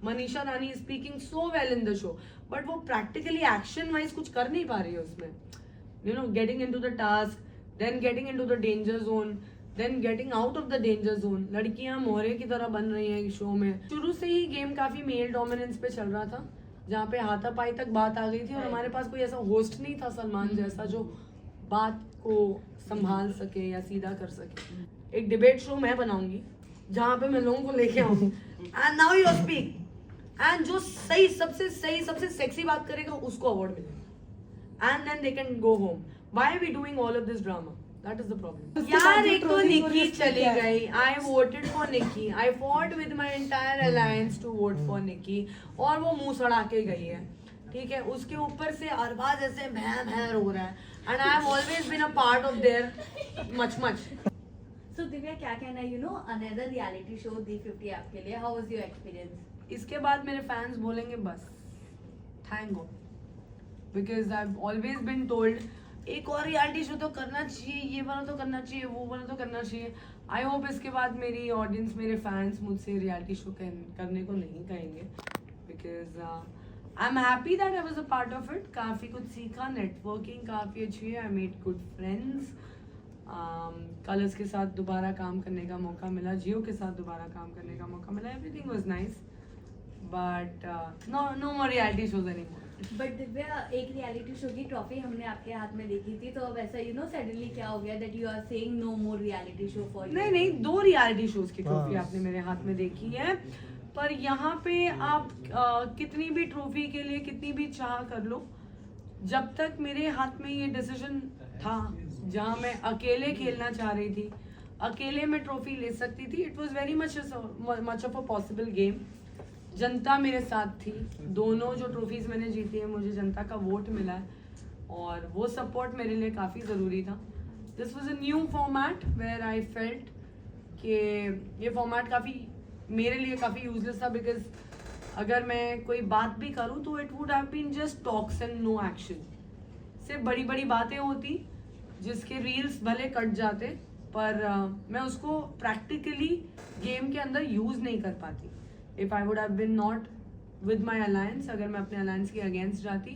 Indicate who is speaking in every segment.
Speaker 1: Manisha Rani is speaking so well in the show, but वो practically action wise कुछ कर नहीं पा रही है उसमें. You know, getting into the task, then getting into the danger zone, then getting out of the danger zone. लड़कियां मोहरे की तरह बन रही हैं शो में. शुरू से ही गेम काफी मेल डोमिनेंस पे चल रहा था, जहाँ पे हाथापाई तक बात आ गई थी, और हमारे पास कोई ऐसा होस्ट नहीं था सलमान जैसा जो बात को संभाल सके या सीधा कर सके. एक डिबेट शो मैं बनाऊंगी जहाँ पे मैं लोगों को लेके आऊँ, and now you speak, and जो सही सबसे सेक्सी बात करेगा उसको अवार्ड मिलेगा, and then they can go home. Why are we doing all of this drama? That is the problem. यार एक तो निक्की चली गई. I voted for Nikki. I fought with my entire alliance to vote for Nikki, और वो मुंह सड़ा के गई है. ठीक है, उसके ऊपर से अरबाज ऐसे भैं हो रहा है, and I have always been a part of their much.
Speaker 2: So Divya, क्या कहना है, another reality show D50 आपके लिए, how was your experience?
Speaker 1: इसके बाद मेरे फैंस बोलेंगे बस thank God, because I have always been told एक और रियलिटी शो तो करना चाहिए, ये वाला तो करना चाहिए, वो वाला तो करना चाहिए. आई होप इसके बाद मेरी ऑडियंस, मेरे फैंस मुझसे रियलिटी शो करने को नहीं कहेंगे, because I am happy that I was a part of it. काफ़ी कुछ सीखा, नेटवर्किंग काफ़ी अच्छी है, I made good friends. Colours के साथ दोबारा काम करने का मौका मिला, जियो के साथ दोबारा काम करने का मौका मिला. Everything was nice, but no more reality shows anymore.
Speaker 2: But Divya, एक रियलिटी शो की ट्रॉफी हमने आपके हाथ में देखी थी, तो अब ऐसा सडनली क्या हो गया that you are saying no more reality show for you?
Speaker 1: नहीं, 2 रियलिटी शोज की ट्रॉफी आपने मेरे हाथ में देखी है, पर यहाँ पे आप कितनी भी ट्रॉफी के लिए कितनी भी चाह कर लो, जब तक मेरे हाथ में ये डिसीजन था, जहाँ मैं अकेले खेलना चाह रही थी, अकेले में ट्रॉफी ले सकती थी. It was very much of a possible game. जनता मेरे साथ थी. दोनों जो ट्रॉफीज मैंने जीती है, मुझे जनता का वोट मिला है, और वो सपोर्ट मेरे लिए काफ़ी ज़रूरी था. This was a new format where I felt कि ये फॉर्मेट काफ़ी मेरे लिए काफ़ी यूजलेस था, बिकॉज अगर मैं कोई बात भी करूँ तो it would have been just talks and no action. सिर्फ बड़ी बड़ी बातें होती जिसके रील्स भले कट जाते, पर मैं उसको प्रैक्टिकली गेम के अंदर यूज़ नहीं कर पाती. If I would have been not with my alliance, अगर मैं अपने अलायंस के अगेंस्ट जाती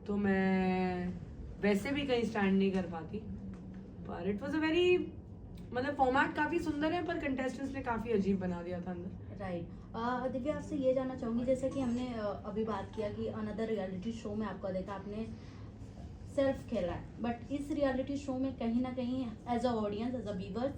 Speaker 1: तो मैं वैसे भी कहीं स्टैंड नहीं कर पाती. पर इट वॉज अ वेरी, मतलब फॉर्मेट काफ़ी सुंदर है, पर कंटेस्टेंट्स ने काफ़ी अजीब बना दिया था अंदर.
Speaker 2: राइट. दिव्या, आपसे ये जानना चाहूँगी, जैसे कि हमने अभी बात किया कि अनदर रियलिटी शो में आपको देखा, आपने सेल्फ खेला है, बट इस रियलिटी शो में कहीं ना कहीं as a audience, as a viewers,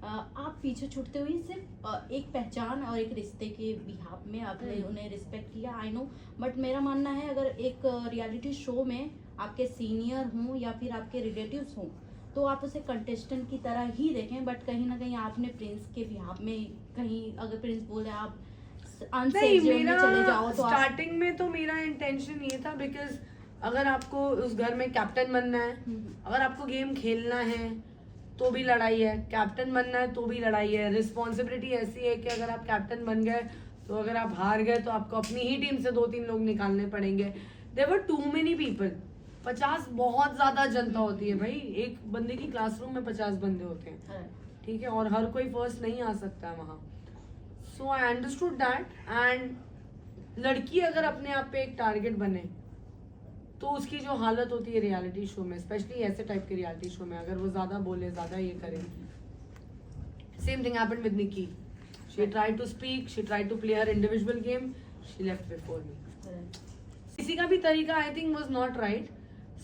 Speaker 2: आप पीछे छूटते हुए सिर्फ एक पहचान और एक रिश्ते के बिहाफ में आपने उन्हें रिस्पेक्ट किया. आई नो, बट मेरा मानना है अगर एक रियलिटी शो में आपके सीनियर हों या फिर आपके रिलेटिव्स हों, तो आप उसे कंटेस्टेंट की तरह ही देखें. बट कहीं ना कहीं आपने प्रिंस के बिहाफ में, कहीं अगर प्रिंस बोले आप
Speaker 1: नहीं, मेरा
Speaker 2: चले जाओ, तो
Speaker 1: स्टार्टिंग में तो मेरा इंटेंशन ये था, बिकॉज अगर आपको उस घर में कैप्टन बनना है, अगर आपको गेम खेलना है तो भी लड़ाई है, कैप्टन बनना है तो भी लड़ाई है. रिस्पॉन्सिबिलिटी ऐसी है कि अगर आप कैप्टन बन गए तो अगर आप हार गए तो आपको अपनी ही टीम से 2-3 लोग निकालने पड़ेंगे. There were too many people. 50 बहुत ज्यादा जनता होती है भाई. एक बंदे की क्लासरूम में 50 बंदे होते हैं, ठीक है, और हर कोई फर्स्ट नहीं आ सकता है वहाँ. सो आई अंडरस्टूड दैट. एंड लड़की अगर अपने आप पे एक टारगेट बने तो उसकी जो हालत होती है रियलिटी शो में, स्पेशली ऐसे टाइप के रियलिटी शो में, अगर वो ज्यादा बोले, ज्यादा ये करे. Same thing happened with Nikki. She tried to speak, she tried to play her individual game, she left before me. किसी का भी तरीका I think was not right.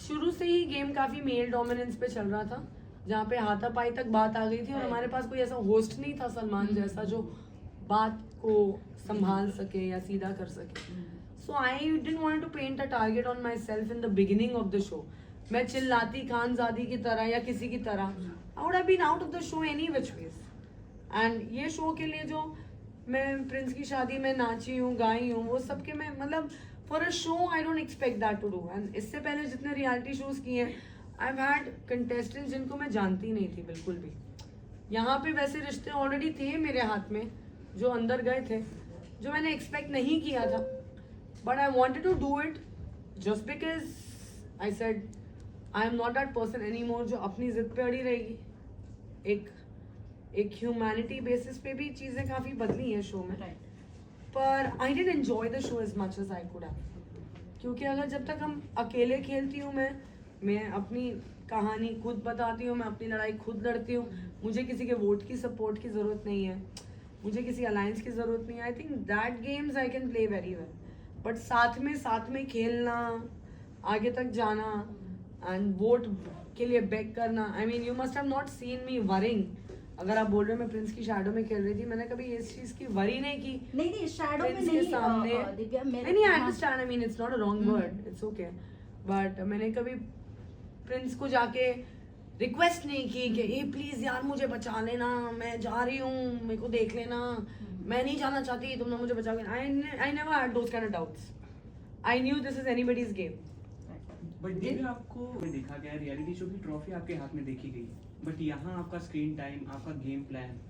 Speaker 1: शुरू से ही गेम काफी मेल डोमिनेंस पे चल रहा था, जहाँ पे हाथापाई तक बात आ गई थी, और हमारे पास कोई ऐसा होस्ट नहीं था सलमान जैसा जो बात को संभाल सके या सीधा कर सके. So I didn't want to paint a target on myself in the beginning of the show. मैं चिल्लाती खानजादी की तरह या किसी की तरह, I would have been out of the show any which ways. And ये शो के लिए जो मैं प्रिंस की शादी में नाची हूँ, गाई हूँ, वो सब के मैं, मतलब for a show I don't expect that to do. And इससे पहले जितने रियलिटी शोज किए हैं, I've had contestants जिनको मैं जानती नहीं थी बिल्कुल भी. यहाँ पे वैसे रिश्ते ऑलरेडी थे मेरे हाथ में जो अंदर गए थे, जो मैंने एक्सपेक्ट नहीं किया था. But I wanted to do it just because I said I am not that person anymore जो अपनी जिद पे अड़ी रहेगी. एक ह्यूमैनिटी बेसिस पे भी चीज़ें काफ़ी बदली हैं शो में.
Speaker 2: राइट.
Speaker 1: पर I didn't enjoy the show as much as I could have, क्योंकि अगर जब तक हम अकेले खेलती हूँ, मैं अपनी कहानी खुद बताती हूँ, मैं अपनी लड़ाई खुद लड़ती हूँ, मुझे किसी के वोट की सपोर्ट की ज़रूरत नहीं है, मुझे किसी अलायंस की ज़रूरत नहीं है. I think that games I can play very well, but साथ में खेलना, आगे तक जाना एंड वोट के लिए बेग करना. I mean you must have not seen me worrying. अगर आप बोल रहे हो मैं प्रिंस की शैडो में खेल रही थी, मैंने कभी इस चीज की वरी नहीं की.
Speaker 2: नहीं शैडो में
Speaker 1: प्रिंस के
Speaker 2: नहीं
Speaker 1: सामने
Speaker 2: दिव्या मेरे
Speaker 1: नहीं, I understand, I mean it's not a wrong word, it's okay, but मैंने कभी प्रिंस को जाके रिक्वेस्ट नहीं की कि ए प्लीज यार मुझे बचा लेना, मैं जा रही हूँ, मेरे को देख लेना, मैं नहीं जाना चाहती, तुम लोग मुझे बचाओगे. I never had those kind of doubts. I knew this is anybody's game.
Speaker 3: But Divya, आपको देखा गया रियलिटी शो की ट्रॉफी आपके हाथ में देखी गई, बट यहाँ आपका स्क्रीन टाइम, आपका गेम प्लान.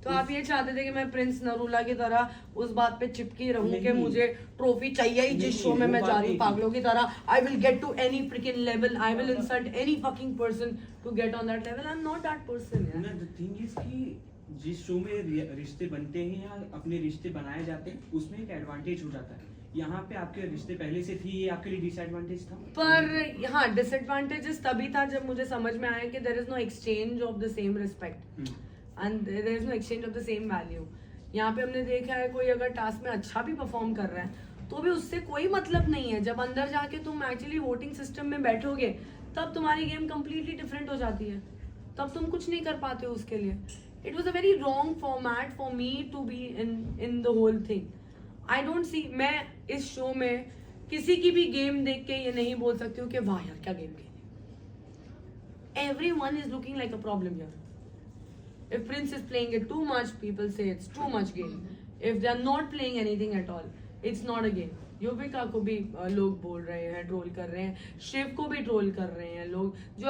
Speaker 1: तो आप ये चाहते थे कि मैं प्रिंस नरूला की तरह उस बात पे चिपकी रहूं कि
Speaker 3: नहीं।
Speaker 1: मुझे ट्रॉफी चाहिए ही, जिस
Speaker 3: नहीं,
Speaker 1: शो में
Speaker 3: वो
Speaker 1: मैं
Speaker 3: बात
Speaker 1: जा रही हूँ
Speaker 3: नहीं।
Speaker 1: पागलों की तरह. I will get to any fricking level, I will insult any fucking person to get on that level. I am not that person.
Speaker 3: The thing is कि जिस शो में रिश्ते बनते हैं या अपने रिश्ते बनाए जाते हैं, उसमें एक एडवांटेज हो जाता है. यहाँ पे आपके रिश्ते पहले से थी, ये आपके लिए डिसएडवांटेज था.
Speaker 1: पर हाँ, डिसएडवांटेजेस तभी था जब मुझे समझ में आया कि there is no exchange of the same respect and there is no exchange of the same value. यहाँ पे हमने देखा है कोई अगर टास्क में अच्छा भी परफॉर्म कर रहा है तो भी उससे कोई मतलब नहीं है. जब अंदर जाके तुम एक्चुअली वोटिंग सिस्टम में बैठोगे तब तुम्हारी गेम कम्प्लीटली डिफरेंट हो जाती है, तब तुम कुछ नहीं कर पाते हो उसके लिए. It was a very wrong format for me to be in the whole thing. I don't see, मैं इस शो में किसी की भी गेम देख के ये नहीं बोल सकती हूँ कि वाह यार क्या गेम खेली. Everyone is looking like a problem here. If Prince is playing it too much, people say it's too much game. If they are not playing anything at all, it's not a game. Yuvika को भी लोग बोल रहे हैं, troll कर रहे हैं, शिव को भी ट्रोल कर रहे हैं लोग, जो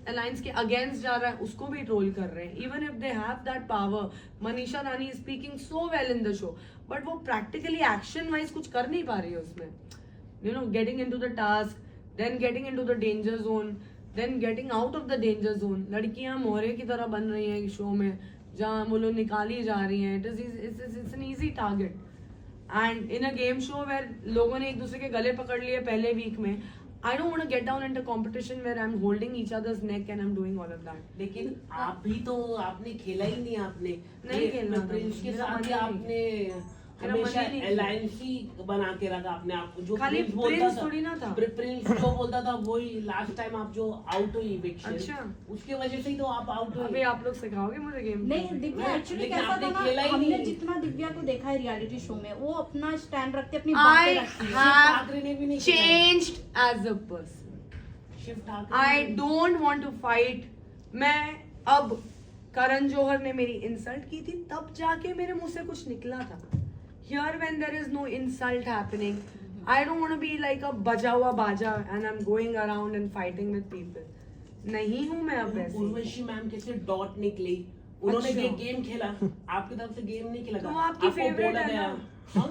Speaker 1: अलायंस के अगेंस्ट जा रहा है उसको भी ट्रोल कर रहे हैं. Even if they have that power. Manisha Rani is speaking so well in the show, but वो प्रैक्टिकली एक्शन वाइज कुछ कर नहीं पा रही है उसमें. You know, getting into the task, then getting into the danger zone, then getting out of the danger zone. लड़कियां मोहरे की तरह बन रही हैं शो में, जहाँ वो लोग निकाली जा रही हैं. It's an easy target. And in a game show where लोगों ने एक दूसरे के गले पकड़ लिए पहले वीक में, I don't want to get down into competition where I am holding each others neck and I am doing all of that.
Speaker 4: लेकिन आप भी तो आपने खेला ही नहीं. आपने
Speaker 1: नहीं खेलना था.
Speaker 4: प्रिंस के
Speaker 1: मेरा
Speaker 4: साथ
Speaker 1: मन
Speaker 4: ही
Speaker 1: ही
Speaker 4: आपने
Speaker 1: मेरा मन ही
Speaker 4: हमेशा
Speaker 1: नहीं किया.
Speaker 4: अलायंस ही बना के रखा अपने आप को. जो
Speaker 1: खाली
Speaker 4: प्रिंस बोलता
Speaker 1: प्रिंस
Speaker 4: था,
Speaker 1: थोड़ी ना था.
Speaker 4: प्रिंस जो बोलता था वही. लास्ट टाइम आप जो आउट हुई इविक्शन,
Speaker 1: अच्छा.
Speaker 4: उसके वजह से ही तो आप आउट
Speaker 1: अभी
Speaker 4: हुई.
Speaker 1: आप लोग सिखाओगे मुझे गेम?
Speaker 2: नहीं दिव्या, एक्चुअली
Speaker 4: लेकिन
Speaker 2: कैसा
Speaker 4: आपने
Speaker 2: था
Speaker 4: खेला
Speaker 2: ना,
Speaker 4: ही
Speaker 2: हमने
Speaker 4: नहीं.
Speaker 2: जितना दिव्या को देखा है रियलिटी शो में, वो अपना स्टैंड रखते अपनी
Speaker 1: I
Speaker 2: बातें रखती है.
Speaker 1: have
Speaker 4: ठाकरे ने भी नहीं खेला.
Speaker 1: changed as a person.
Speaker 4: Shiv Thackeray
Speaker 1: I don't want to fight. मैं अब, करण जौहर ने मेरी इंसल्ट की थी तब जाके मेरे मुंह से कुछ निकला था. Here when there is no insult happening, I don't want to be like a बजा हुआ बाजा and I'm going around and fighting with people. नहीं हूँ मैं अब वैसी.
Speaker 4: उर्वशी मैम कैसे डॉट निकली. उन्होंने
Speaker 1: अच्छा.
Speaker 4: गेम खेला, आपकी तरफ से गेम नहीं खेला था.
Speaker 1: तो आपकी
Speaker 4: आपको
Speaker 1: favorite
Speaker 4: बोला
Speaker 1: है
Speaker 4: गया.
Speaker 1: ना?
Speaker 4: हाँ?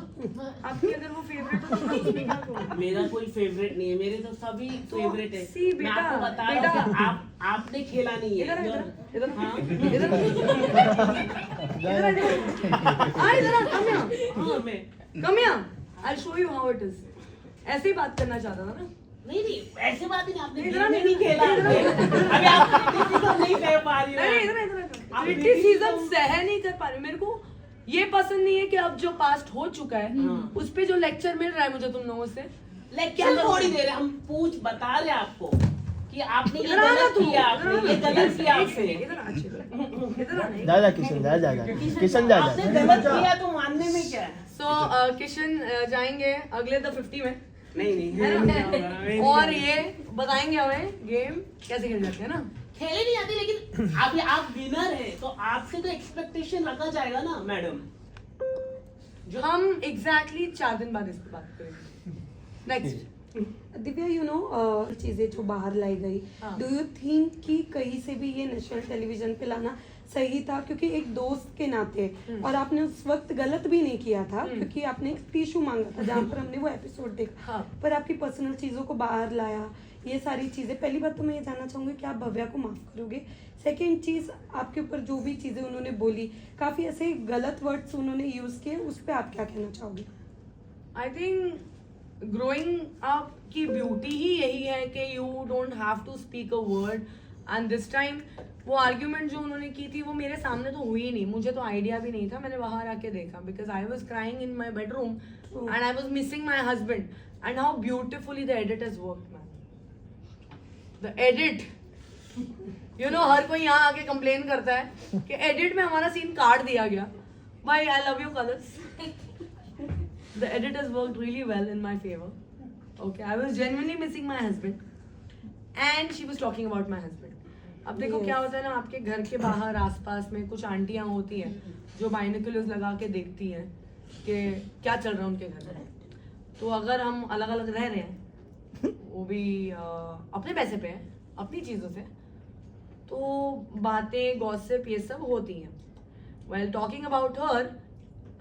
Speaker 1: आपकी अगर वो फेवरेट हो तो उसमें क्या करूँ?
Speaker 4: मेरा कोई फेवरेट नहीं है. मेरे तो सभी
Speaker 1: तो
Speaker 4: फेवरेट है.
Speaker 1: सी
Speaker 4: मैं
Speaker 1: बेटा,
Speaker 4: आपको बता रहा हूँ कि
Speaker 1: बेटा.
Speaker 4: आपने खेला नहीं है.
Speaker 1: इधर इधर इधर
Speaker 4: हाँ?
Speaker 1: इधर इधर इधर come here.
Speaker 4: हाँ, मैं
Speaker 1: Come here. I'll show you how it is. ऐसे ही बात करना चाहता था ना.
Speaker 4: नहीं ऐसे बात ही नहीं. आपने
Speaker 1: इधर
Speaker 4: गेम
Speaker 1: नहीं,
Speaker 4: नहीं खेला.
Speaker 1: इधर
Speaker 4: अभी आप क्रिटिसिज्म नहीं सह पा रही हो.
Speaker 1: नहीं इधर इधर
Speaker 4: आप
Speaker 1: क्रिटिसिज्म सह नहीं कर पा रही. मेरे को ये पसंद नहीं है कि अब जो पास्ट हो चुका है
Speaker 4: हाँ.
Speaker 1: उस पे जो लेक्चर मिल रहा है मुझे तुम लोगों से.
Speaker 4: लेक्चर थोड़ी दे रहे. हम बता रहे आपको कि आपने ये
Speaker 1: इधर आना
Speaker 4: गलत
Speaker 1: तू.
Speaker 4: किया. आपने ये गलत किया. आपसे
Speaker 1: इधर आ अच्छे. इधर आना.
Speaker 5: जा किशन जा किशन जा
Speaker 4: आपने गलत किया तो मानने में क्या है.
Speaker 1: सो किशन जाएंगे अगले द 50 में.
Speaker 4: नहीं
Speaker 1: है ना?
Speaker 4: नहीं.
Speaker 1: और ये बताएंगे हमें गेम कैसे खेल जाते हैं ना.
Speaker 4: खेले नहीं आती. लेकिन अभी आप विनर है तो आपसे तो एक्सपेक्टेशन रखा जाएगा ना मैडम.
Speaker 1: हम एग्जैक्टली 4 दिन बाद इस पे बात करेंगे. नेक्स्ट.
Speaker 6: दिव्या, यू नो चीजें जो बाहर लाई गई,
Speaker 1: हाँ.
Speaker 6: डू यू थिंक कि कहीं से भी ये नेशनल टेलीविजन पे लाना सही था क्योंकि एक दोस्त के नाते, और आपने उस वक्त गलत भी नहीं किया था क्योंकि आपने एक टिश्यू मांगा था जहाँ पर हमने वो एपिसोड देखा,
Speaker 1: हाँ।
Speaker 6: पर आपकी पर्सनल चीज़ों को बाहर लाया, ये सारी चीज़ें। पहली बात तो मैं ये जानना चाहूँगी कि आप भव्या को माफ़ करोगे। सेकेंड चीज़, आपके ऊपर जो भी चीज़ें उन्होंने बोली, काफ़ी ऐसे गलत वर्ड्स उन्होंने यूज़ किए, उस पर आप क्या कहना चाहोगे?
Speaker 1: आई थिंक ग्रोइंग अप की ब्यूटी ही यही है कि you don't have to speak a word. And this time वो आर्ग्यूमेंट जो उन्होंने की थी वो मेरे सामने तो हुई नहीं, मुझे तो आइडिया भी नहीं था, मैंने बाहर आके देखा because I was crying in my bedroom and I was missing my husband and how beautifully the edit has worked man. The edit, you know, हर कोई यहाँ आके कंप्लेन करता है कि एडिट में हमारा सीन काट दिया गया। भाई I love you colours, the edit has worked really well in my favor. Okay, I was genuinely missing my husband and she was talking about my husband. अब देखो क्या होता है ना, आपके घर के बाहर आसपास में कुछ आंटियां होती हैं जो बाइनोकुलर्स लगा के देखती हैं कि क्या चल रहा है उनके घर में। तो अगर हम अलग अलग रह रहे हैं, वो भी अपने पैसे पे हैं, अपनी चीज़ों से, तो बातें गॉसिप ये सब होती हैं। While talking about her,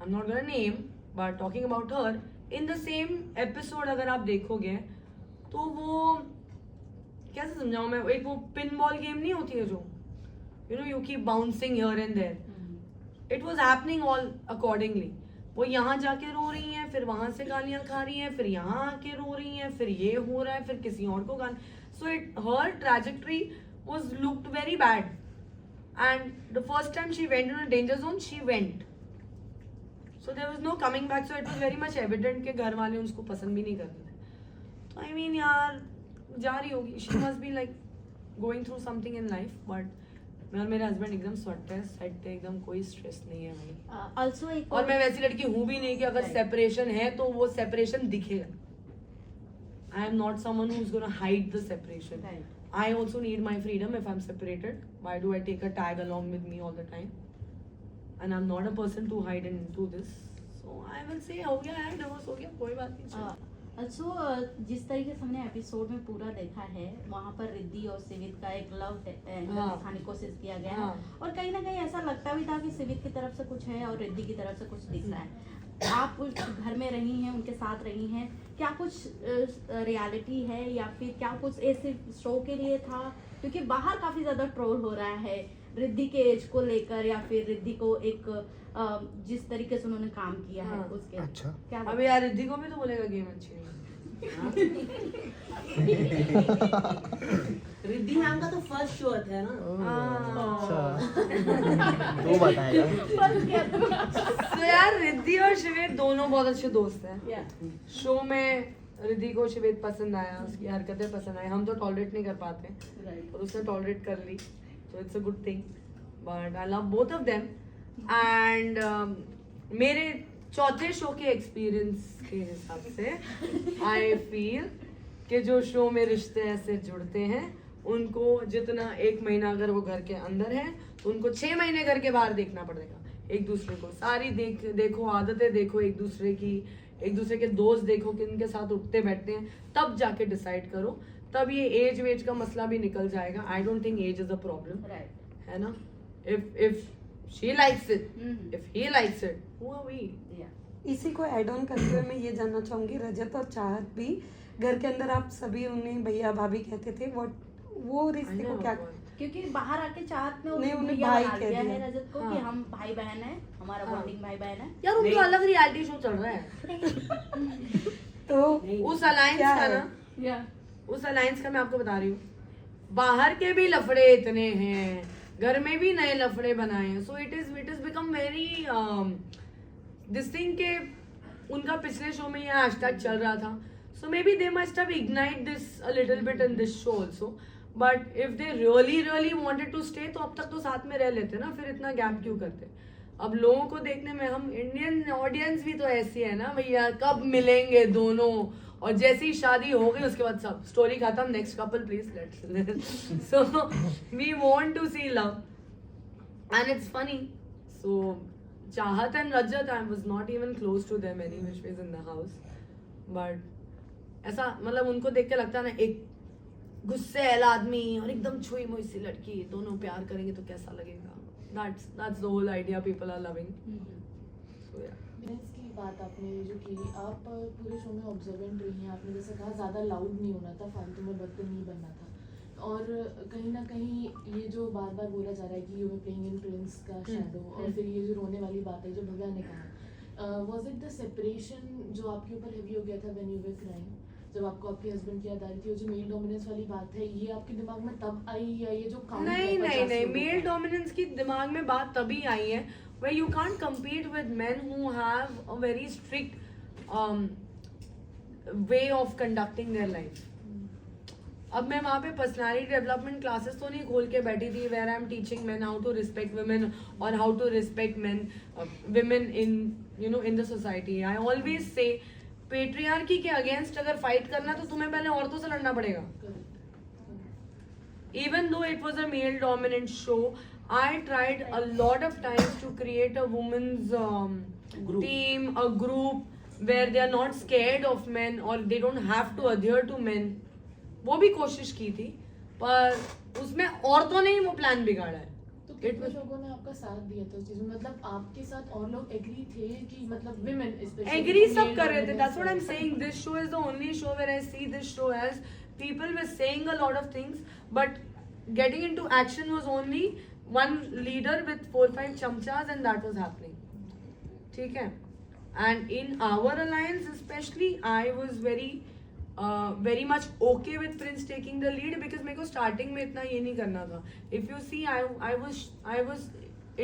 Speaker 1: I'm not gonna name, but talking about her, in the same episode अगर आप देखोगे तो वो कैसे समझाऊं मैं, एक वो पिन बॉल गेम नहीं होती है जो you know you keep bouncing here and there, it was happening all accordingly. वो यहाँ जाके रो रही हैं, फिर वहां से गालियां खा रही हैं, फिर यहाँ आके रो रही हैं, फिर ये हो रहा है, फिर किसी और को गाल। So it her trajectory was looked very bad and the first time she went in a danger zone, she went, so there was no coming back. So it was very much evident कि घर वाले उसको पसंद भी नहीं करते थे। तो I mean यार जा रही होगी, she must be like going through something in life, but मैं और मेरे हस्बैंड एकदम सेट थे, एकदम कोई स्ट्रेस नहीं है भाई।
Speaker 2: ऑल्सो एक
Speaker 1: और मैं वैसी लड़की हूँ भी नहीं कि अगर सेपरेशन है तो वो सेपरेशन दिखेगा। I am not someone who's gonna hide the separation.
Speaker 2: Right.
Speaker 1: I also need my freedom if I'm separated. Why do I take a tag along with me all the time? And I'm not a person to hide into this. So I will say हो गया है, divorce हो गया, कोई बात नहीं।
Speaker 2: Also जिस तरीके से हमने एपिसोड में पूरा देखा है, वहाँ पर रिद्धि और सिवित का एक लव एंगल
Speaker 1: हाँ।
Speaker 2: दिखाने की कोशिश किया गया है,
Speaker 1: हाँ।
Speaker 2: और कहीं ना कहीं ऐसा लगता भी था कि सिवित की तरफ से कुछ है और रिद्धि की तरफ से कुछ दिख रहा है। आप उस घर में रही हैं, उनके साथ रही हैं, क्या कुछ रियलिटी है या फिर क्या कुछ ऐसे शो के लिए था? क्योंकि बाहर काफी ज्यादा ट्रोल हो रहा है रिद्धि के एज को लेकर, या फिर रिद्धि को एक जिस तरीके से उन्होंने काम किया है
Speaker 1: हाँ।
Speaker 2: उसके
Speaker 5: अच्छा।
Speaker 2: क्या
Speaker 1: अब यार रिद्धि को भी तो बोलेगा गेम अच्छी नहीं।
Speaker 4: रिद्धि मैम का तो फर्स्ट शो है ना।
Speaker 5: तो बताएगा।
Speaker 1: तो यार रिद्धि और शिवेत दोनों बहुत अच्छे दोस्त हैं।
Speaker 2: Yeah.
Speaker 1: शो में रिद्धि को शिवेत पसंद आया, उसकी हरकतें पसंद आई, हम तो टॉलरेट नहीं कर पाते
Speaker 2: Right.
Speaker 1: और उसने टॉलरेट कर ली, तो it's a good thing. But I love both of them and मेरे चौथे शो के एक्सपीरियंस के हिसाब से आई फील कि जो शो में रिश्ते ऐसे जुड़ते हैं उनको जितना एक महीना अगर वो घर के अंदर है तो उनको 6 महीने घर के बाहर देखना पड़ेगा एक दूसरे को। सारी देखो आदतें देखो एक दूसरे की, एक दूसरे के दोस्त देखो कि इनके साथ उठते बैठते हैं, तब जाके डिसाइड करो। तब ये एज वेज का मसला भी निकल जाएगा। I don't think age is a problem,
Speaker 2: Right.
Speaker 1: है ना। If she likes it,
Speaker 2: Mhm.
Speaker 1: If he likes it, who are we?
Speaker 2: Yeah.
Speaker 6: इसी को ऐड ऑन करते हुए मैं ये जानना चाहूंगी, रजत और चाहत भी घर के अंदर आप सभी उन्हें भैया भाभी कहते थे, वो रिश्ते को क्या?
Speaker 2: क्योंकि बाहर आके चाहत में
Speaker 6: नहीं, उन्हें
Speaker 2: भैया
Speaker 6: भाई
Speaker 2: बना
Speaker 6: कह
Speaker 2: दिया
Speaker 6: दिया।
Speaker 2: है रजत को कि
Speaker 1: हाँ।
Speaker 2: हम भाई बहन है, हमारा
Speaker 1: हाँ।
Speaker 2: बॉन्डिंग भाई बहन है।
Speaker 1: यार उनका अलग रियलिटी शो चल रहा है।
Speaker 6: तो
Speaker 1: उस अलायंस
Speaker 6: क्या
Speaker 1: का
Speaker 6: है?
Speaker 1: ना,
Speaker 2: Yeah.
Speaker 1: उस अलायंस का मैं आपको बता रही हूँ, बाहर के भी लफड़े इतने हैं, घर में भी नए लफड़े बनाए हैं। So it is become very this thing के उनका पिछले शो में ये हैशटैग चल रहा था, so maybe they must have ignite this a little bit in this show also. But if they really wanted to stay तो अब तक तो साथ में रह लेते ना, फिर इतना गैप क्यों करते? अब लोगों को देखने में, हम इंडियन ऑडियंस भी तो ऐसी है ना भैया, कब मिलेंगे दोनों, और जैसे ही शादी हो गई उसके बाद सब स्टोरी खत्म, next couple please let's. So we want to see love and it's funny. So Chahat and Rajat, I was not even close to them any which ways in the house, but ऐसा मतलब उनको देख के लगता है ना, एक गुस्सैल आदमी और एकदम छुई मुई सी लड़की, दोनों प्यार करेंगे तो कैसा लगेगा। that's the whole idea people are loving. So yeah.
Speaker 7: Men's की बात आपने जो की, आप पूरे शो में ऑब्जर्वेंट रही हैं, आपने जैसे कहा ज़्यादा लाउड नहीं होना था, फालतू में बर्तन नहीं बनना था, और कहीं ना कहीं ये जो बार बार बोला जा रहा है कि you are playing in Prince का शैडो, और फिर ये जो रोने वाली बात है जो भव्या ने कहा, वाज इट द सेपरेशन जो आपके ऊपर हेवी हो गया था व्हेन यू वर क्राइंग, जब आपको आपके हस्बैंड की याद आ रही थी, वो जो मेल डोमिनेंस वाली बात है, ये आपके दिमाग में तब आई, या ये जो count है
Speaker 1: नहीं
Speaker 7: 50 लोगों
Speaker 1: मेल
Speaker 7: का?
Speaker 1: डोमिनेंस की दिमाग में बात तभी आई है where you can't compete with men who have a very strict way of conducting their life. अब मैं वहाँ पे पर्सनालिटी डेवलपमेंट क्लासेस तो नहीं खोल के बैठी थी where I am teaching man how to respect women और how to respect man women in you know in the society. I always say patriarchy के अगेंस्ट अगर फाइट करना तो तुम्हें पहले औरतों से लड़ना पड़ेगा. Even though it was a male dominant show, I tried a lot of times to create a women's team, a group where they are not scared of men or they don't have to adhere to men. वो भी कोशिश की थी पर उसमें औरतों ने ही वो प्लान बिगाड़ा है.
Speaker 7: तो कितने लोगों ने आपका साथ दिया था उस चीज में, मतलब आपके साथ और लोग एग्री थे कि मतलब विमेन स्पेशली
Speaker 1: एग्री सब कर रहे थे. That's what I'm saying. This show is the only show where I see this show as people were saying a lot of things, but getting into action was only one leader with 4-5 chamchas, and that was happening. ठीक है. And in our alliance especially, I was very much okay with Prince taking the lead because मेरे को starting में इतना ये नहीं करना था. If you see, I was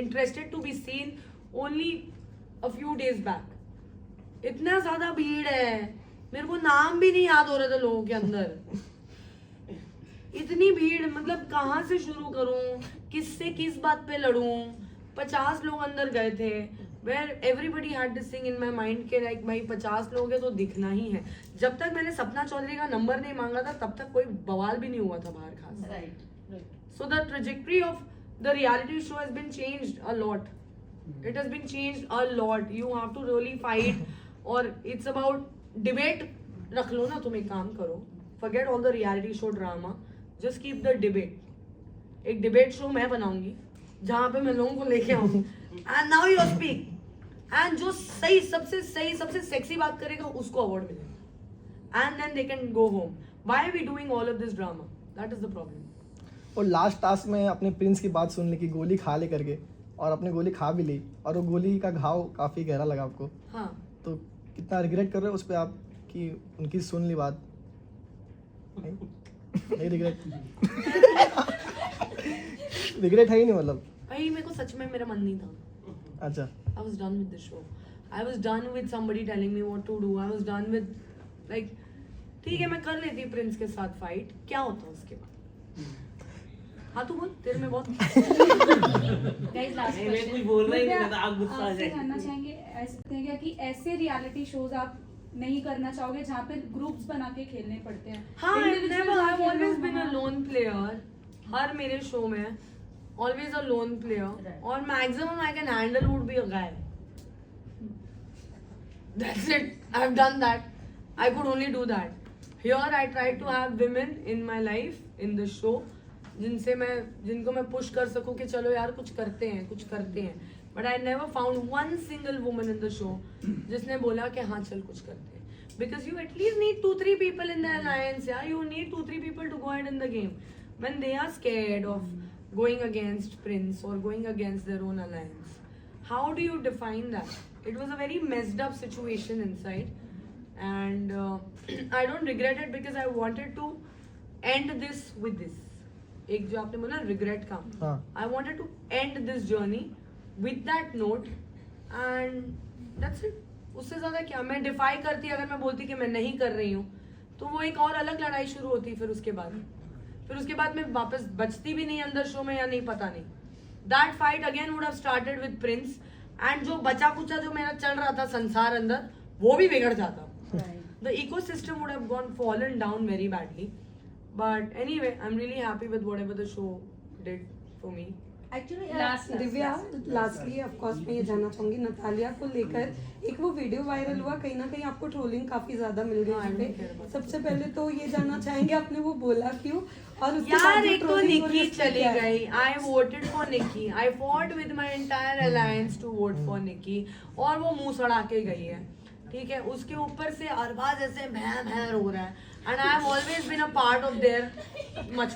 Speaker 1: interested to be seen only a few days back. इतना ज़्यादा भीड़ है, मेरे को नाम भी नहीं याद हो रहे थे लोगों के अंदर. इतनी भीड़, मतलब कहाँ से शुरू करूं, किससे किस बात पे लड़ूं. 50 लोग अंदर गए थे, where everybody had this thing in my mind कि like भाई 50 लोग हैं तो दिखना ही है. जब तक मैंने सपना चौधरी का नंबर नहीं मांगा था तब तक कोई बवाल भी नहीं हुआ था बाहर खास.
Speaker 2: Right.
Speaker 1: So the trajectory of the reality show has been changed a lot. It has been changed a lot. You have to really fight, और it's about debate. रख लो ना, तुम एक काम करो, forget all the reality show drama, just keep the debate. एक debate show मैं बनाऊंगी जहाँ पे मैं लोगों को लेके आऊँ, and now you speak, and जो सही सबसे सेक्सी बात करेगा उसको अवार्ड मिलेगा, and then they can go home. Why are we doing all of this drama? That is the problem.
Speaker 5: और लास्ट टास्क में अपने प्रिंस की बात सुन ली कि गोली खा ले करके, और अपने गोली खा भी ली, और वो गोली का घाव काफ़ी गहरा लगा आपको.
Speaker 1: हाँ.
Speaker 5: तो कितना रिग्रेट कर रहे हो उस पर आप कि उनकी सुन ली बात? नहीं रिग्रेट रिग्रेट है ही नहीं मतलब.
Speaker 1: भाई मेरे को सच में मेरा मन नहीं था.
Speaker 5: अच्छा.
Speaker 1: I was done with the show. I was done with somebody telling me what to do. I was done with like, ठीक है मैं कर लेती प्रिंस के साथ फाइट, क्या होता उसके बाद. हाँ तू बोल, तेरे में बहुत.
Speaker 2: गाइस लास्ट
Speaker 4: मैं कुछ
Speaker 2: क्वेश्चन
Speaker 4: बोल रहा ही नहीं था, आप गुस्सा आ
Speaker 8: आपसे
Speaker 4: जाए.
Speaker 8: जानना चाहेंगे ऐसे हैं क्या कि ऐसे रियलिटी शोज आप नहीं करना चाहोगे जहाँ पे ग्रुप्स बना के खेलने पड़ते हैं?
Speaker 1: हाँ,
Speaker 8: Individual
Speaker 1: I've
Speaker 8: खेलना
Speaker 1: always been a
Speaker 8: हमारा-
Speaker 1: lone player. हर मेरे शो में always a lone player.
Speaker 2: Right.
Speaker 1: और maximum I can handle would be a guy. That's it. I've done that. I could only do that. Here I tried to have women in my life in the show, जिनको मैं push कर सकूं कि चलो यार कुछ करते हैं. But I never found one single woman in the show जिसने बोला कि हाँ चल कुछ करते हैं. Because you at least need 2-3 people in the alliance, yeah. You need 2-3 people to go ahead in the game. When they are scared of going against Prince or going against their own alliance, how do you define that? It was a very messed up situation inside, and I don't regret it because I wanted to end this with this. एक जो आपने बोला regret का,
Speaker 5: हाँ.
Speaker 1: I wanted to end this journey with that note, and that's it. उससे ज़्यादा क्या मैं डिफाई करती, अगर मैं बोलती कि मैं नहीं कर रही हूँ तो वो एक और अलग लड़ाई शुरू होती. फिर उसके बाद मैं वापस बचती भी नहीं अंदर शो में, या नहीं पता नहीं. That fight again would have started with Prince, and जो बचा कुचा जो मेरा चल रहा था संसार अंदर वो भी बिगड़ जाता. The ecosystem would have gone fallen down very badly. But anyway I am really happy with whatever the show did for me.
Speaker 2: Actually
Speaker 6: Divya, lastly of course मैं ये जानना चाहूंगी नतालिया को लेकर एक वो वीडियो वायरल हुआ, कहीं ना कहीं आपको ट्रोलिंग काफी ज्यादा मिल गई वहाँ पे। सबसे पहले तो ये जानना चाहेंगे आपने वो बोला क्यों, और उसके बाद
Speaker 1: यार
Speaker 6: जो
Speaker 1: एक तो
Speaker 6: trolling हो रही है
Speaker 1: निकी
Speaker 6: उसमें
Speaker 1: चली
Speaker 6: क्या है?
Speaker 1: गई. I voted for Nikki. I fought with my entire alliance to vote for Nikki. और वो मुंह सड़ा के गई है, ठीक है. उसके ऊपर से अरबाज ऐसे भैं हो रहा है. And I have always been a part of their much.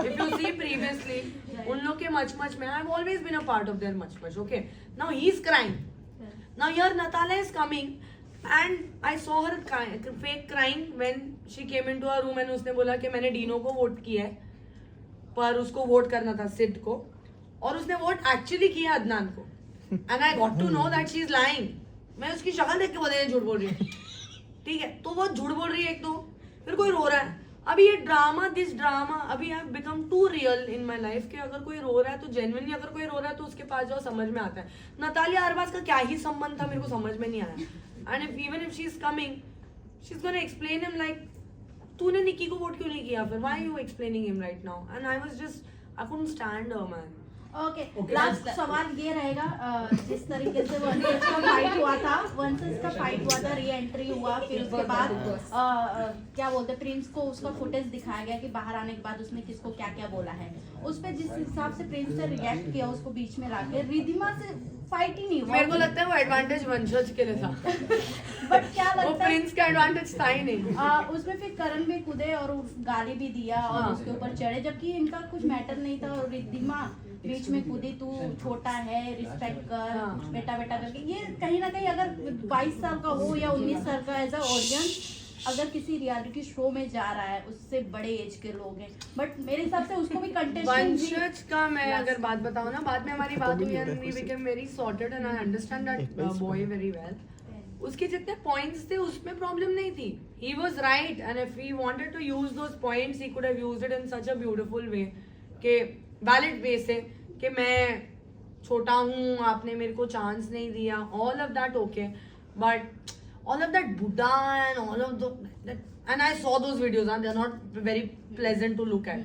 Speaker 1: If you see previously, उन लोग के much में I have always been a part of their much. Okay. Now he's crying. Now here Natalia is coming. And I saw her fake crying when she came into her room and उसने बोला कि मैंने Dino को vote किया है, पर उसको vote करना था सिड को, और उसने वोट एक्चुअली किया अदनान को. And I got to know that she is lying. मैं उसकी शक्ल देख के बोला ये झूठ बोल रही है, ठीक है. तो वो झूठ बोल रही है एक तो, फिर कोई रो रहा है. अभी ये दिस ड्रामा अभी have become too real in my life कि अगर कोई रो रहा है तो जेन्युइनली अगर कोई रो रहा है तो उसके पास जाओ, समझ में आता है. नतालिया अरबाज का क्या ही संबंध था, मेरे को समझ में नहीं आया. And even if she is coming, she is gonna explain him like तूने निकी को वोट क्यों नहीं किया, फिर why you explaining him right now. And I was just I couldn't stand her man.
Speaker 2: Okay, last सवाल ये रहेगा, जिस तरीके से वंशज का फाइट हुआ था, री एंट्री हुआ, फिर उसके बाद क्या बोलते हैं, प्रिंस को उसका फुटेज दिखाया गया कि बाहर आने के बाद उसने किसको क्या क्या बोला है. उस पे जिस हिसाब से प्रिंस ने रिएक्ट किया उसको बीच में लाके, रिधिमा से फाइट ही नहीं हुआ.
Speaker 1: मेरे को लगता है वो एडवांटेज वंशज के लिए था.
Speaker 2: बट क्या
Speaker 1: वो
Speaker 2: लगता है
Speaker 1: प्रिंस का एडवांटेज था ही नहीं.
Speaker 2: उसमें फिर करण भी कूदे और गाली भी दिया और
Speaker 1: हाँ.
Speaker 2: उसके ऊपर चढ़े, जबकि इनका कुछ मैटर नहीं था. और रिद्धिमा बीच में कूदी, तू छोटा है, रिस्पेक्ट कर,
Speaker 1: हाँ.
Speaker 2: बेटा करके. ये कहीं ना कहीं अगर 22 साल का हो या 19 साल का, एज अ ऑडियंस अगर किसी रियलिटी शो में जा रहा है, उससे बड़े एज के लोग हैं, बट मेरे हिसाब से उसको भी कंटेस्टेंट
Speaker 1: वंशज का मैं अगर बात बताऊं ना, बाद में हमारी बात हुई and we became very sorted and I understand that boy very well. उसके जितने पॉइंट्स थे उसमें प्रॉब्लम नहीं थी. He was right and if he wanted to use those points he could have used it in such a beautiful way के valid वे से कि मैं छोटा हूँ, आपने मेरे को चांस नहीं दिया, all of that okay. But all of that Buddha and all of and I saw those videos and they're not very pleasant to look at.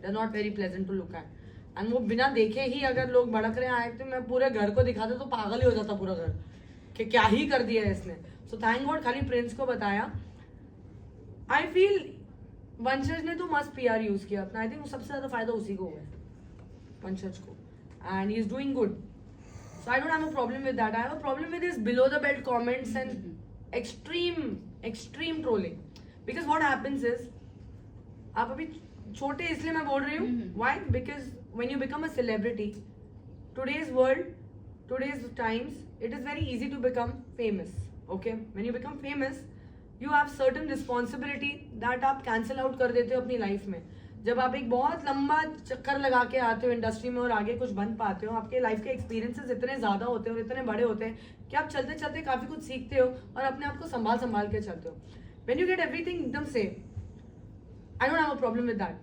Speaker 1: They're not very pleasant to look at. And वो बिना देखे ही अगर लोग भड़क रहे आए तो मैं पूरे घर को दिखाता तो पागल ही हो जाता पूरा घर कि क्या ही कर दिया है इसने. So thank God खाली प्रिंस को बताया. I feel वंशज ने तो मस्त PR यूज किया अपना. I think सबसे ज्यादा फायदा उसी को हुआ है, वंशज को, and he is doing good. So I don't have a problem with that. I have a problem with his below the belt comments and extreme trolling. Because what happens is, आप अभी छोटे इसलिए मैं बोल रही हूँ. Why? Because when you become a celebrity, today's world, today's times, it is very easy to become famous. Okay? When you become famous, you have certain responsibility that आप cancel out कर देते हो अपनी life में. जब आप एक बहुत लंबा चक्कर लगा के आते हो इंडस्ट्री में और आगे कुछ बन पाते हो, आपके लाइफ के एक्सपीरियंसेस इतने ज़्यादा होते हैं और इतने बड़े होते हैं कि आप चलते चलते काफ़ी कुछ सीखते हो और अपने आप को संभाल के चलते हो. व्हेन यू गेट एवरीथिंग एकदम से, I don't have a problem with that.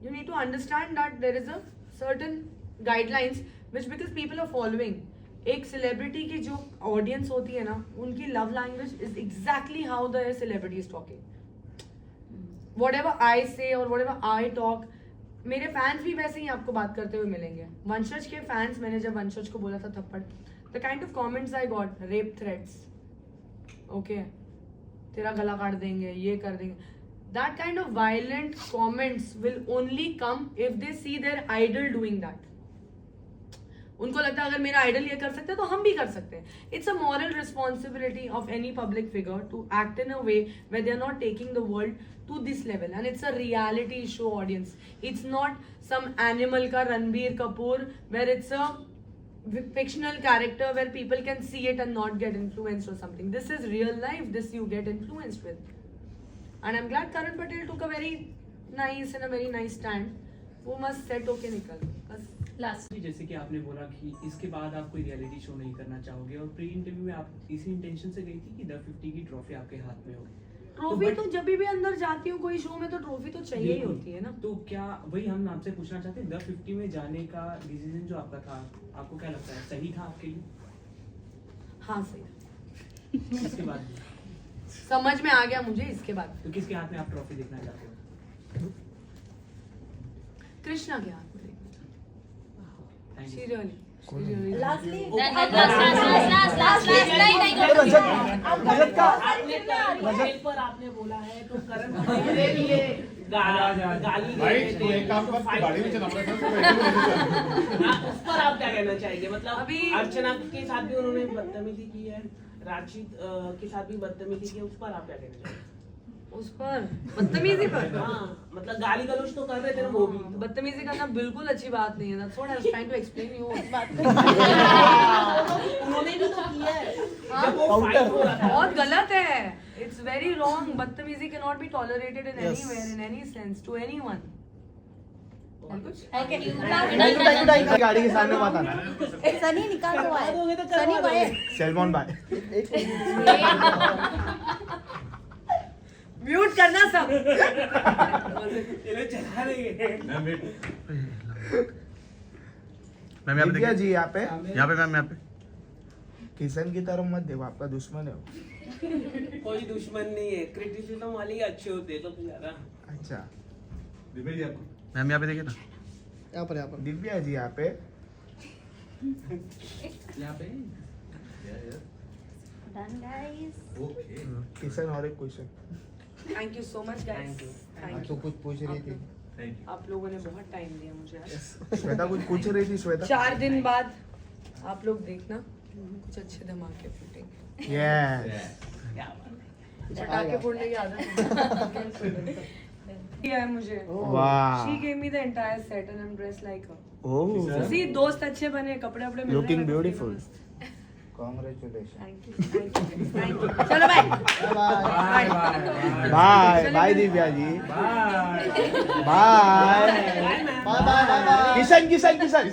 Speaker 1: You need to understand that there is a certain guidelines which because people are following. एक सेलिब्रिटी की जो ऑडियंस होती है ना, उनकी love language is exactly how the celebrity is talking. Whatever I say or whatever I talk, मेरे fans भी वैसे ही आपको बात करते हुए मिलेंगे. वंशज के फैंस, मैंने जब वंशज को बोला था थप्पड़, the kind of comments I got, rape threats, okay, तेरा गला काट देंगे, ये कर देंगे, that kind of violent comments will only come if they see their idol doing that. उनको लगता है अगर मेरा आइडल ये कर सकते हैं तो हम भी कर सकते हैं. It's a moral responsibility of any public figure to act in a way where they are not taking the world to this level, and it's a reality show audience. It's not some animal ka Ranbir Kapoor where it's a fictional character where people can see it and not get influenced or something. This is real life. This you get influenced with, and I'm glad Karan Patel took a very nice stand. वो must set okay निकल बस.
Speaker 2: Last
Speaker 3: जैसे कि आपने बोला कि इसके बाद आप कोई रियलिटी शो नहीं करना चाहोगे और प्री इंटरव्यू में आप इसी इंटेंशन से गई थी कि द 50 की ट्रॉफी आपके हाथ में हो.
Speaker 1: ट्रॉफी तो जब भी अंदर जाती हूँ कोई शो में तो ट्रॉफी तो चाहिए ही होती है ना.
Speaker 3: तो क्या वही हम आपसे पूछना चाहते हैं, द 50 में जाने का डिसीजन जो आपका था, आपको क्या लगता है सही था आपके लिए?
Speaker 1: हाँ सही.
Speaker 3: इसके बाद
Speaker 1: समझ में आ गया मुझे. इसके बाद
Speaker 3: तो किसके हाथ में आप ट्रॉफी देखना चाहते हो?
Speaker 1: कृष्णा के हाथ में देखना चाहती हूँ.
Speaker 2: लास्टली
Speaker 5: रजत का
Speaker 4: आपने पर आपने बोला है तो करण के लिए गाली
Speaker 9: भाई
Speaker 4: दे
Speaker 9: तू
Speaker 4: रहे
Speaker 9: एक काम कर,
Speaker 4: तो
Speaker 9: तू गाड़ी में चला रहा था
Speaker 4: उस पर आप क्या कहना चाहेंगे मतलब
Speaker 1: अभी-
Speaker 4: अर्चना के साथ भी उन्होंने बदतमीजी की है, राशिद के साथ भी बदतमीजी की है, उस पर आप क्या कहना चाहेंगे?
Speaker 1: उस पर बदतमीजी पर
Speaker 4: हाँ मतलब गाली गलौज तो कर रहे थे ना वो भी
Speaker 1: बदतमीजी करना बिल्कुल अच्छी बात नहीं है that's what I was trying to explain you
Speaker 4: उन्होंने भी तो किया है जब वो फाइट हो रहा था
Speaker 1: बहुत गलत है it's very wrong बदतमीजी cannot be tolerated in
Speaker 5: Yes.
Speaker 1: anywhere in any sense to anyone
Speaker 2: thank you
Speaker 5: thank you गाड़ी के सामने मत आना
Speaker 2: सनी निकाल हुआ है
Speaker 4: दोगे तो
Speaker 2: सनी
Speaker 4: करवा
Speaker 2: भाई
Speaker 4: दोगे।
Speaker 5: सेलमॉन बाय
Speaker 1: म्यूट करना सब
Speaker 4: ये लोग चला रहे हैं
Speaker 9: मैम वेट
Speaker 10: मैम यहाँ पे
Speaker 5: दिव्या
Speaker 10: देखिए
Speaker 5: जी यहाँ पे
Speaker 10: यहाँ पे मैम यहाँ पे
Speaker 5: किशन की तरफ मत देखो आपका दुश्मन है वो।
Speaker 4: कोई दुश्मन नहीं है क्रिटिसिज्म वाले ही अच्छे होते हैं तो ज्यादा
Speaker 5: अच्छा
Speaker 9: दिव्या जी आपको
Speaker 10: मैम यहाँ पे देखिए ना
Speaker 5: यहाँ पर दिव्या जी यहाँ पे
Speaker 3: यहाँ पे
Speaker 2: डन गाइस
Speaker 9: ओके
Speaker 5: किशन और एक question
Speaker 1: thank you so much guys thank
Speaker 5: तो
Speaker 1: यू
Speaker 5: कुछ पूछ रही थी
Speaker 9: थैंक यू
Speaker 1: आप लोगों ने बहुत टाइम दिया मुझे आज
Speaker 5: श्वेता कुछ पूछ रही थी श्वेता
Speaker 1: 4 दिन बाद आप लोग देखना कुछ अच्छे धमाके फूटेंगे
Speaker 5: यस
Speaker 1: पटाखे फोड़ने की आदत है मुझे
Speaker 5: वाह
Speaker 1: She gave me the entire set and I'm dressed like her.
Speaker 5: Oh
Speaker 1: See, दोस्त अच्छे बने, कपड़े वपड़े मिल रहे हैं,
Speaker 5: Looking
Speaker 1: मैं तो
Speaker 5: beautiful.
Speaker 1: मस्त।
Speaker 5: Congratulation
Speaker 1: Thank you, thank you, thank you. चलो bye
Speaker 5: bye bye Divya ji bye bye Kishan Kishan Kishan